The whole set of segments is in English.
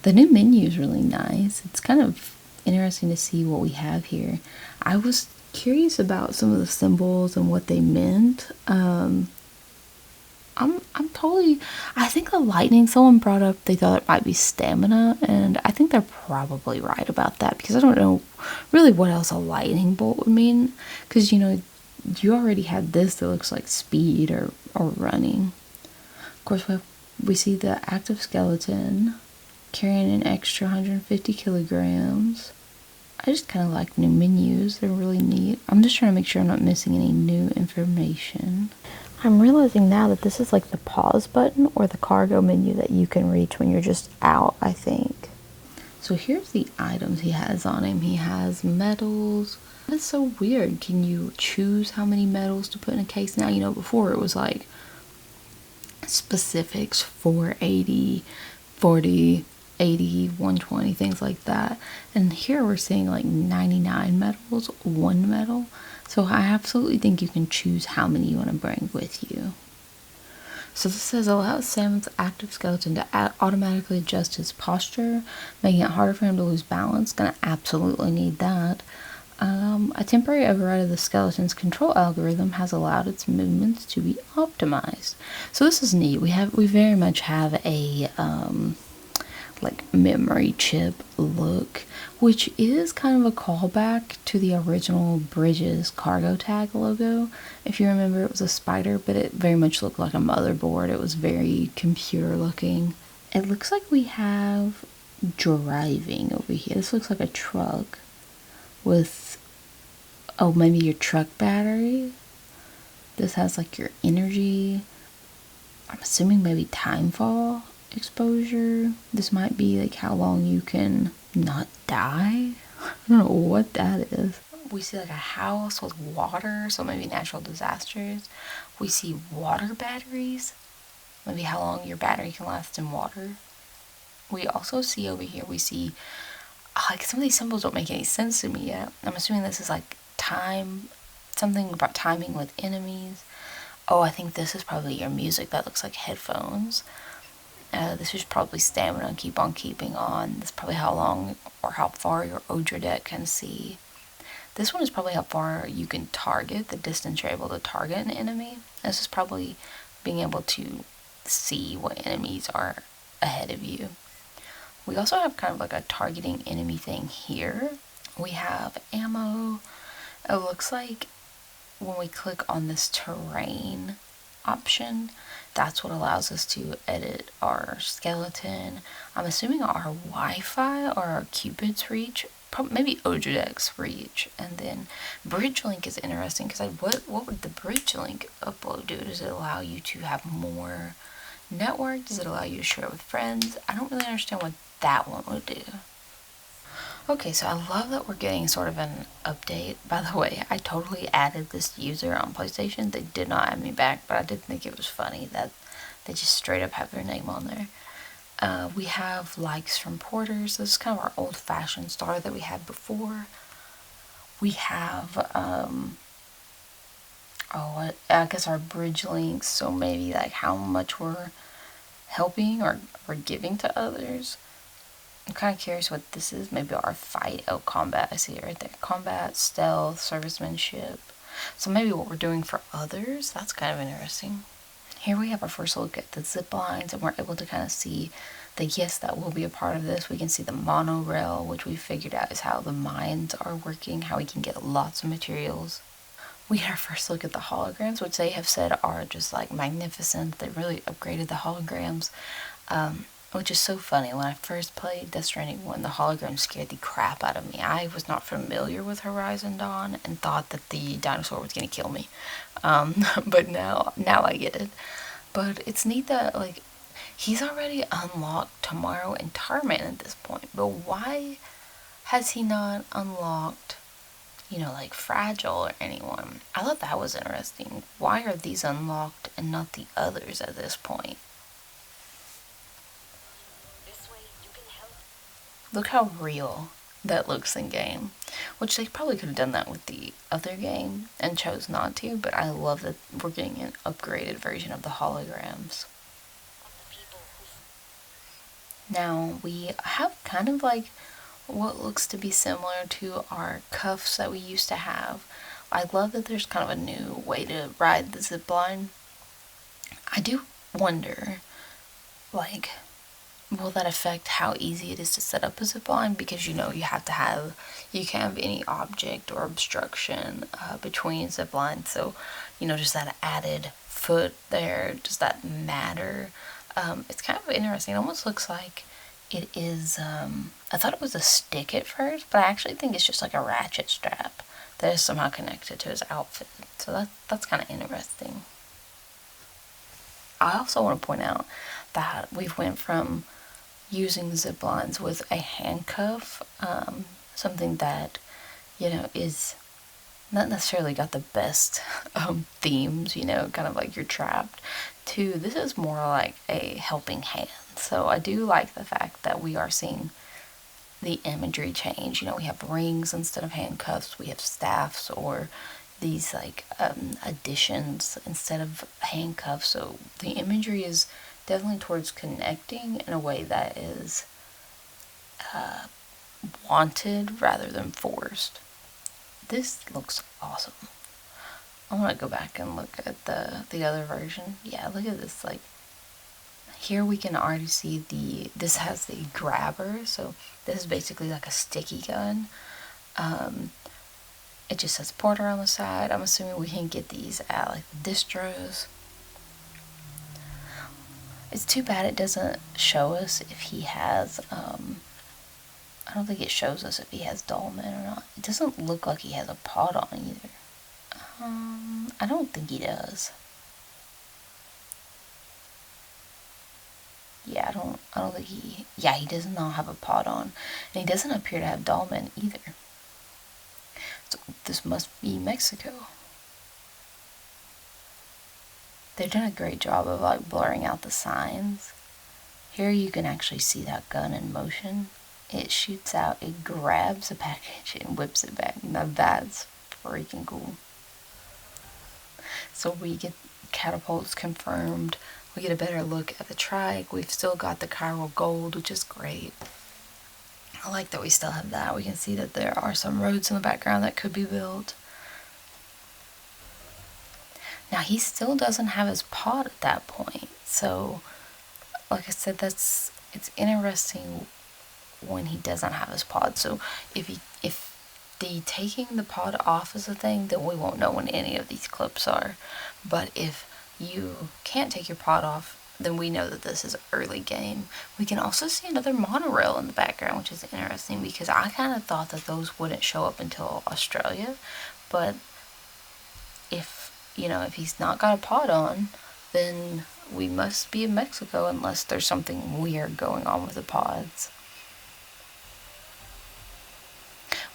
The new menu is really nice. It's kind of interesting to see what we have here. I was curious about some of the symbols and what they meant. I'm totally, I think the lightning, someone brought up they thought it might be stamina, and I think they're probably right about that, because I don't know really what else a lightning bolt would mean, because you know, you already had this that looks like speed or running. Of course, we see the active skeleton carrying an extra 150 kilograms. I just kind of like new menus, they're really neat. I'm just trying to make sure I'm not missing any new information. I'm realizing now that this is like the pause button or the cargo menu that you can reach when you're just out, I think. So here's the items he has on him. He has medals. That's so weird. Can you choose how many medals to put in a case now? You know, before it was like specifics, 480, 40, 80, 120, things like that. And here we're seeing like 99 medals, 1 medal. So I absolutely think you can choose how many you want to bring with you. So this says allow Sam's active skeleton to automatically adjust his posture, making it harder for him to lose balance. Gonna absolutely need that. A temporary override of the skeleton's control algorithm has allowed its movements to be optimized. So this is neat. We very much have a like memory chip look, which is kind of a callback to the original Bridges cargo tag logo. If you remember, it was a spider, but it very much looked like a motherboard. It was very computer looking. It looks like we have driving over here. This looks like a truck with, oh, maybe your truck battery. This has like your energy. I'm assuming maybe timefall exposure. This might be like how long you can not die. I don't know what that is. We see like a house with water, so maybe natural disasters. We see water batteries, maybe how long your battery can last in water. We also see over here, we see like some of these symbols don't make any sense to me yet. I'm assuming this is like time, something about timing with enemies. Oh, I think this is probably your music. That looks like headphones. This is probably stamina, keep on keeping on. This is probably how long or how far your Odra deck can see. This one is probably how far you can target, the distance you're able to target an enemy. This is probably being able to see what enemies are ahead of you. We also have kind of like a targeting enemy thing here. We have ammo. It looks like when we click on this terrain option, that's what allows us to edit our skeleton. I'm assuming our Wi-Fi or our Cupid's reach, maybe Odradek's reach, and then bridge link is interesting because what would the bridge link upload do? Does it allow you to have more network? Does it allow you to share with friends? I don't really understand what that one would do. Okay, so I love that we're getting sort of an update. By the way, I totally added this user on PlayStation. They did not add me back, but I did think it was funny that they just straight up have their name on there. We have likes from porters. This is kind of our old-fashioned star that we had before. We have, I guess our bridge links, so maybe like how much we're helping or we're giving to others. I'm kind of curious what this is. Maybe our fight. Oh, combat. I see it right there. Combat, stealth, servicemanship. So maybe what we're doing for others. That's kind of interesting. Here we have our first look at the zip lines, and we're able to kind of see that yes, that will be a part of this. We can see the monorail, which we figured out is how the mines are working, how we can get lots of materials. We had our first look at the holograms, which they have said are just like magnificent. They really upgraded the holograms. Which is so funny. When I first played Death Stranding 1, the hologram scared the crap out of me. I was not familiar with Horizon Dawn and thought that the dinosaur was going to kill me. But now I get it. But it's neat that, like, he's already unlocked Tomorrow and Tarman at this point. But why has he not unlocked, you know, like Fragile or anyone? I thought that was interesting. Why are these unlocked and not the others at this point? Look how real that looks in game, which they probably could have done that with the other game and chose not to, but I love that we're getting an upgraded version of the holograms. Now we have kind of like what looks to be similar to our cuffs that we used to have. I love that there's kind of a new way to ride the zip line. I do wonder, like, will that affect how easy it is to set up a zip line? Because you can't have any object or obstruction between zip lines. So, just that added foot there, does that matter? It's kind of interesting. It almost looks like it is, I thought it was a stick at first, but I actually think it's just like a ratchet strap that is somehow connected to his outfit. So that's kind of interesting. I also want to point out that we've went from using zip lines with a handcuff, something that, is not necessarily got the best themes, kind of like you're trapped, to this is more like a helping hand. So I do like the fact that we are seeing the imagery change. We have rings instead of handcuffs, we have staffs or these like additions instead of handcuffs. So the imagery is definitely towards connecting in a way that is wanted rather than forced. This looks awesome. I want to go back and look at the other version. Yeah, look at this. Like, here we can already see this has the grabber, so this is basically like a sticky gun. It just says Porter on the side. I'm assuming we can get these at like the distros. It's too bad it doesn't show us if he has, I don't think it shows us if he has Dolman or not. It doesn't look like he has a pod on either. I don't think he does. Yeah, I don't think he does not have a pod on. And he doesn't appear to have Dolman either. So this must be Mexico. They've done a great job of like blurring out the signs. Here you can actually see that gun in motion. It shoots out, it grabs a package and whips it back. Now that's freaking cool. So we get catapults confirmed. We get a better look at the trike. We've still got the chiral gold, which is great. I like that we still have that. We can see that there are some roads in the background that could be built. Now he still doesn't have his pod at that point. So, like I said, it's interesting when he doesn't have his pod. So if the taking the pod off is a thing, then we won't know when any of these clips are. But if you can't take your pod off, then we know that this is early game. We can also see another monorail in the background, which is interesting because I kind of thought that those wouldn't show up until Australia. But if he's not got a pod on, then we must be in Mexico unless there's something weird going on with the pods.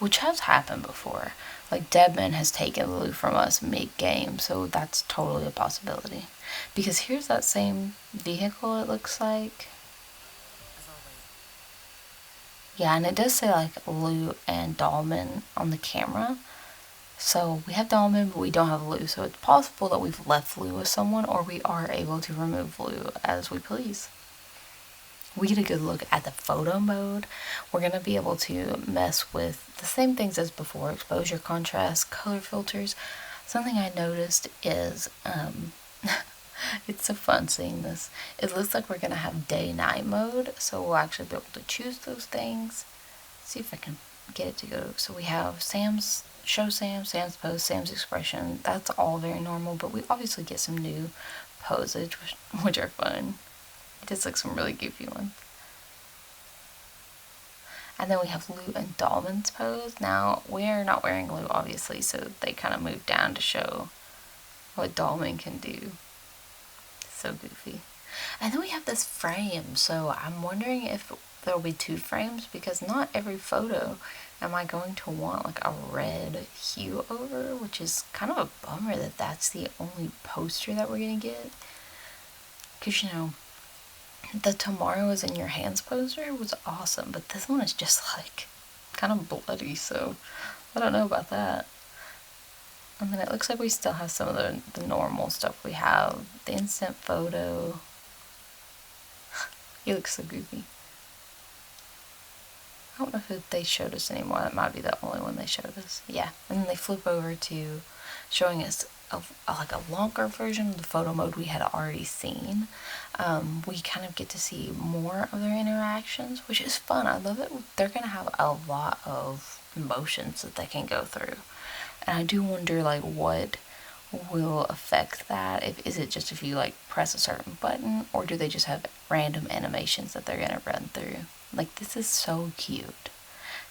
Which has happened before. Like, Deadman has taken Lou from us mid-game, so that's totally a possibility. Because here's that same vehicle, it looks like. Yeah, and it does say, like, Lou and Dahlman on the camera. So we have Dahlman, but we don't have Lou. So it's possible that we've left Lou with someone, or we are able to remove Lou as we please. We get a good look at the photo mode. We're going to be able to mess with the same things as before: exposure, contrast, color filters. Something I noticed is, it's so fun seeing this. It looks like we're going to have day-night mode, so we'll actually be able to choose those things. See if I can get it to go. So we have Sam's Sam's pose, Sam's expression. That's all very normal, but we obviously get some new poses, which are fun. It just looks some really goofy ones. And then we have Lou and Dahlman's pose. Now, we're not wearing Lou, obviously, so they kind of moved down to show what Dahlman can do. So goofy. And then we have this frame, so I'm wondering if there'll be 2 frames, because not every photo am I going to want like a red hue over, which is kind of a bummer that that's the only poster that we're going to get. Because, the Tomorrow is in Your Hands poster was awesome, but this one is just like kind of bloody, so I don't know about that. And then it looks like we still have some of the normal stuff. We have the instant photo. He looks so goofy. I don't know if they showed us anymore. That might be the only one they showed us. Yeah, and then they flip over to showing us like a longer version of the photo mode we had already seen. We kind of get to see more of their interactions, which is fun. I love it. They're gonna have a lot of emotions that they can go through, and I do wonder like what will affect that. Is it just if you like press a certain button, or do they just have random animations that they're gonna run through? Like, this is so cute.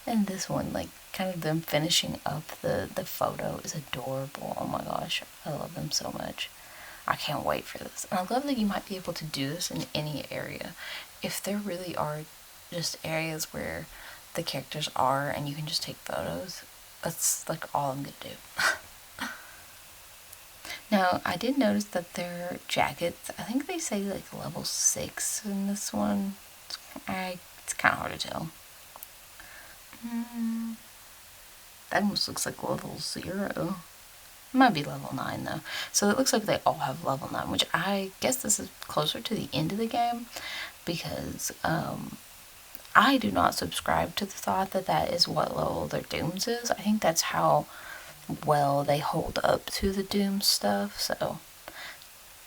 And this one, like, kind of them finishing up the photo is adorable. Oh my gosh, I love them so much. I can't wait for this. And I love that you might be able to do this in any area. If there really are just areas where the characters are and you can just take photos, that's like all I'm gonna do. Now, I did notice that their jackets, I think they say like level 6 in this one. It's kind of hard to tell. That almost looks like level 0. It might be level 9 though. So it looks like they all have level 9, which I guess this is closer to the end of the game, because I do not subscribe to the thought that that is what level their Dooms is. I think that's how well they hold up to the Doom stuff, so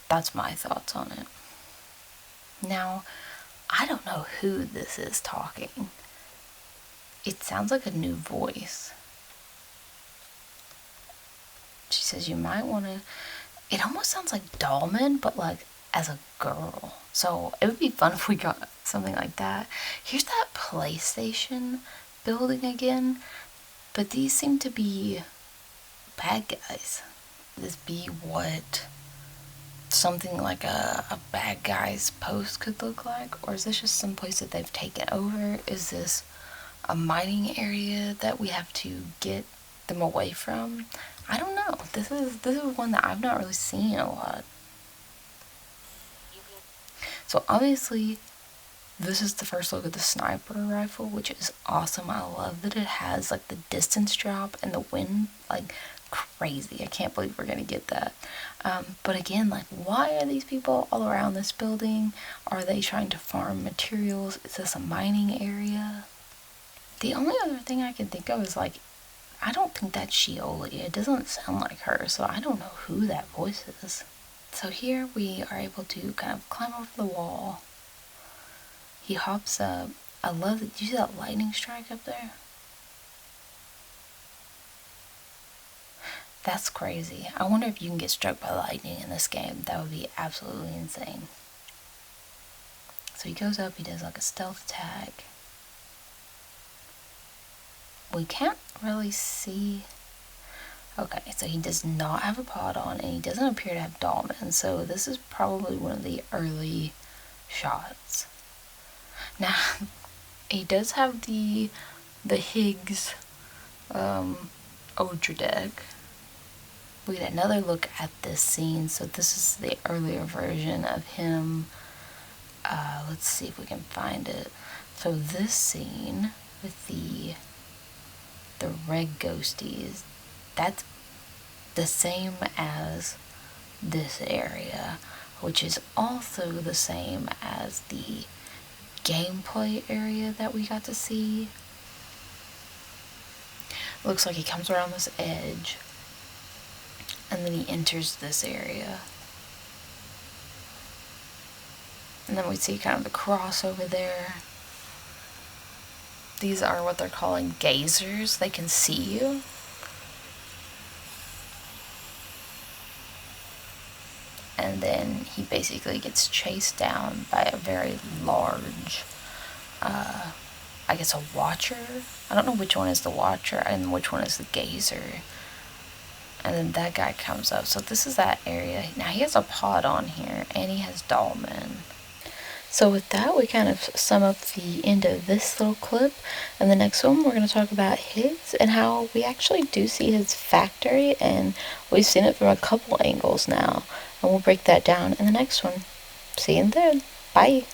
that's my thoughts on it. Now, I don't know who this is talking. It sounds like a new voice. She says you might want to... It almost sounds like Dahlman, but like as a girl. So it would be fun if we got something like that. Here's that PlayStation building again, but these seem to be bad guys. This be what something like a bad guy's post could look like, or is this just some place that they've taken over? Is this a mining area that we have to get them away from? I don't know. This is one that I've not really seen a lot. So obviously this is the first look at the sniper rifle, which is awesome. I love that it has like the distance drop and the wind, like crazy. I can't believe we're gonna get that. But again, like, why are these people all around this building? Are they trying to farm materials? Is this a mining area? The only other thing I can think of is like, I don't think that's Shioli. It doesn't sound like her, so I don't know who that voice is. So here we are able to kind of climb over the wall. He hops up. I love that. Do you see that lightning strike up there? That's crazy. I wonder if you can get struck by lightning in this game. That would be absolutely insane. So he goes up, he does like a stealth attack. We can't really see. Okay, so he does not have a pod on, and he doesn't appear to have Dahlman, so this is probably one of the early shots. Now, he does have the Higgs Ultra deck. We get another look at this scene. So this is the earlier version of him. Let's see if we can find it. So this scene with the red ghosties, that's the same as this area, which is also the same as the gameplay area that we got to see. Looks like he comes around this edge and then he enters this area. And then we see kind of the cross over there. These are what they're calling gazers. They can see you. And then he basically gets chased down by a very large, I guess a watcher. I don't know which one is the watcher and which one is the gazer. And then that guy comes up. So this is that area. Now he has a pod on here and he has Dahlman. So with that, we kind of sum up the end of this little clip. And the next one, we're going to talk about his and how we actually do see his factory. And we've seen it from a couple angles now. And we'll break that down in the next one. See you then. Bye.